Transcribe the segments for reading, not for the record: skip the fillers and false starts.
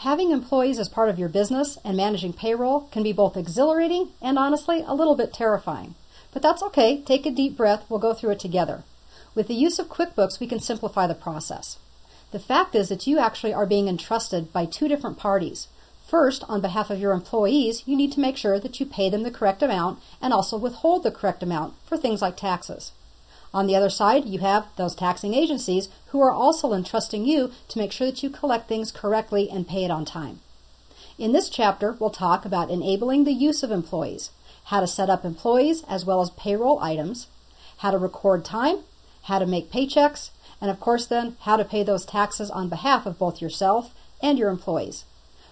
Having employees as part of your business and managing payroll can be both exhilarating and honestly a little bit terrifying. But that's okay. Take a deep breath. We'll go through it together. With the use of QuickBooks, we can simplify the process. The fact is that you actually are being entrusted by two different parties. First, on behalf of your employees, you need to make sure that you pay them the correct amount and also withhold the correct amount for things like taxes. On the other side, you have those taxing agencies who are also entrusting you to make sure that you collect things correctly and pay it on time. In this chapter, we'll talk about enabling the use of employees, how to set up employees as well as payroll items, how to record time, how to make paychecks, and of course then, how to pay those taxes on behalf of both yourself and your employees.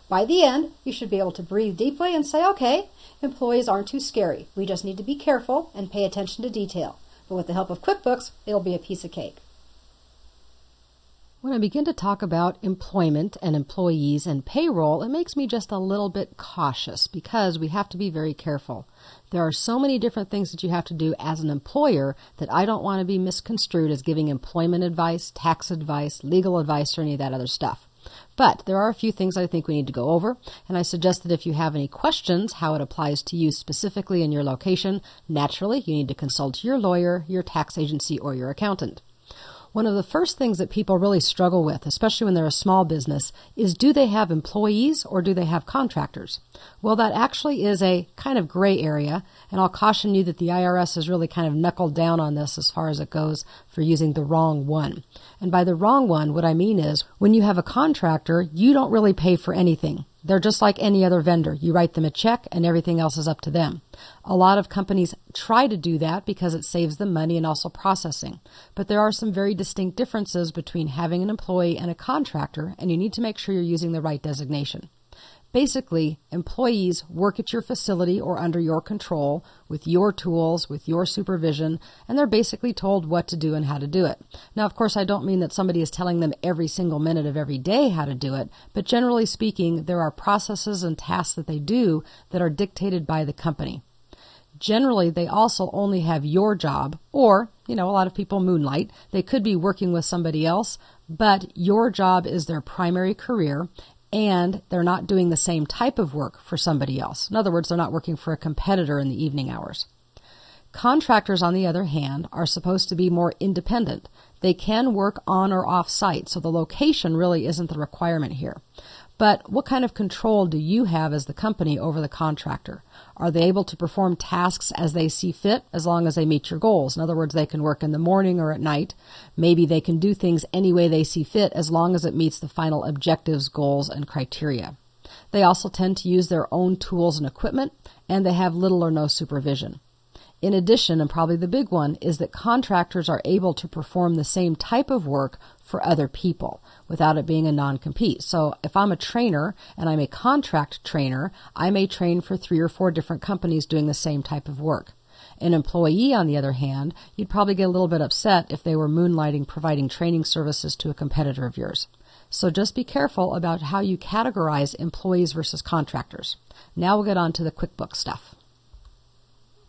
By the end, you should be able to breathe deeply and say, okay, employees aren't too scary. We just need to be careful and pay attention to detail. But with the help of QuickBooks, it'll be a piece of cake. When I begin to talk about employment and employees and payroll, it makes me just a little bit cautious because we have to be very careful. There are so many different things that you have to do as an employer that I don't want to be misconstrued as giving employment advice, tax advice, legal advice, or any of that other stuff. But there are a few things I think we need to go over, and I suggest that if you have any questions how it applies to you specifically in your location, naturally you need to consult your lawyer, your tax agency, or your accountant. One of the first things that people really struggle with, especially when they're a small business, is do they have employees or do they have contractors? Well, that actually is a kind of gray area, and I'll caution you that the IRS has really kind of knuckled down on this as far as it goes for using the wrong one. And by the wrong one, what I mean is when you have a contractor, you don't really pay for anything. They're just like any other vendor. You write them a check and everything else is up to them. A lot of companies try to do that because it saves them money and also processing. But there are some very distinct differences between having an employee and a contractor, and you need to make sure you're using the right designation. Basically, employees work at your facility or under your control with your tools, with your supervision, and they're basically told what to do and how to do it. Now, of course, I don't mean that somebody is telling them every single minute of every day how to do it, but generally speaking, there are processes and tasks that they do that are dictated by the company. Generally, they also only have your job, or, a lot of people moonlight. They could be working with somebody else, but your job is their primary career, and they're not doing the same type of work for somebody else. In other words, they're not working for a competitor in the evening hours. Contractors, on the other hand, are supposed to be more independent. They can work on or off site, so the location really isn't the requirement here. But what kind of control do you have as the company over the contractor? Are they able to perform tasks as they see fit as long as they meet your goals? In other words, they can work in the morning or at night. Maybe they can do things any way they see fit as long as it meets the final objectives, goals, and criteria. They also tend to use their own tools and equipment, and they have little or no supervision. In addition, and probably the big one, is that contractors are able to perform the same type of work for other people without it being a non-compete. So if I'm a trainer and I'm a contract trainer, I may train for 3 or 4 different companies doing the same type of work. An employee, on the other hand, you'd probably get a little bit upset if they were moonlighting providing training services to a competitor of yours. So just be careful about how you categorize employees versus contractors. Now we'll get on to the QuickBooks stuff.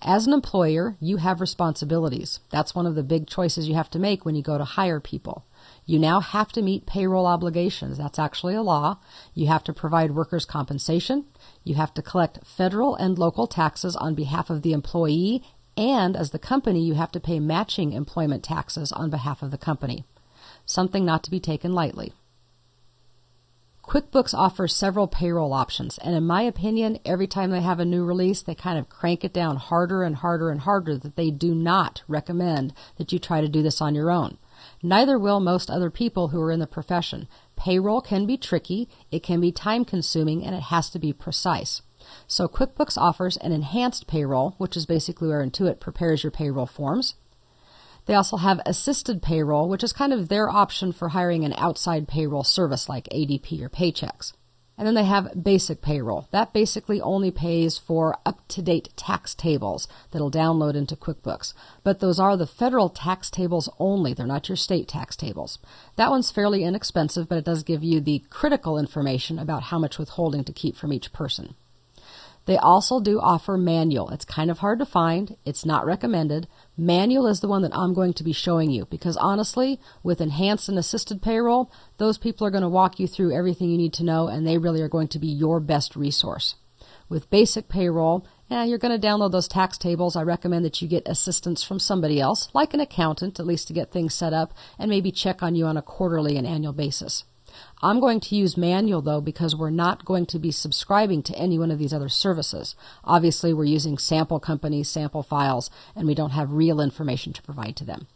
As an employer, you have responsibilities. That's one of the big choices you have to make when you go to hire people. You now have to meet payroll obligations. That's actually a law. You have to provide workers' compensation. You have to collect federal and local taxes on behalf of the employee, and as the company, you have to pay matching employment taxes on behalf of the company. Something not to be taken lightly. QuickBooks offers several payroll options, and in my opinion, every time they have a new release, they kind of crank it down harder and harder and harder that they do not recommend that you try to do this on your own. Neither will most other people who are in the profession. Payroll can be tricky, it can be time-consuming, and it has to be precise. So QuickBooks offers an enhanced payroll, which is basically where Intuit prepares your payroll forms. They also have assisted payroll, which is kind of their option for hiring an outside payroll service like ADP or Paychex. And then they have basic payroll. That basically only pays for up-to-date tax tables that'll download into QuickBooks. But those are the federal tax tables only. They're not your state tax tables. That one's fairly inexpensive, but it does give you the critical information about how much withholding to keep from each person. They also do offer manual. It's kind of hard to find. It's not recommended. Manual is the one that I'm going to be showing you because honestly, with enhanced and assisted payroll, those people are going to walk you through everything you need to know, and they really are going to be your best resource. With basic payroll, you're going to download those tax tables. I recommend that you get assistance from somebody else, like an accountant, at least to get things set up and maybe check on you on a quarterly and annual basis. I'm going to use manual, though, because we're not going to be subscribing to any one of these other services. Obviously, we're using sample companies, sample files, and we don't have real information to provide to them.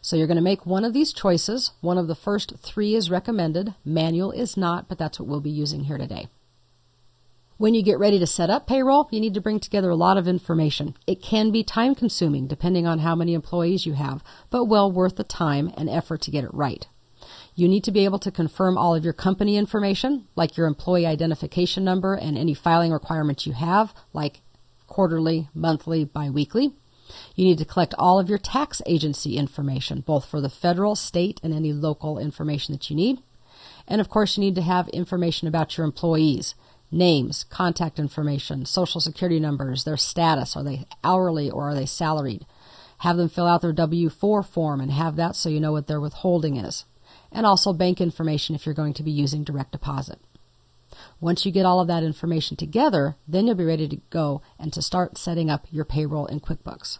So you're going to make one of these choices. One of the first 3 is recommended. Manual is not, but that's what we'll be using here today. When you get ready to set up payroll, you need to bring together a lot of information. It can be time-consuming, depending on how many employees you have, but well worth the time and effort to get it right. You need to be able to confirm all of your company information, like your employee identification number and any filing requirements you have, like quarterly, monthly, biweekly. You need to collect all of your tax agency information, both for the federal, state, and any local information that you need. And of course, you need to have information about your employees. Names, contact information, social security numbers, their status. Are they hourly or are they salaried? Have them fill out their W-4 form and have that so you know what their withholding is. And also bank information if you're going to be using direct deposit. Once you get all of that information together, then you'll be ready to go and to start setting up your payroll in QuickBooks.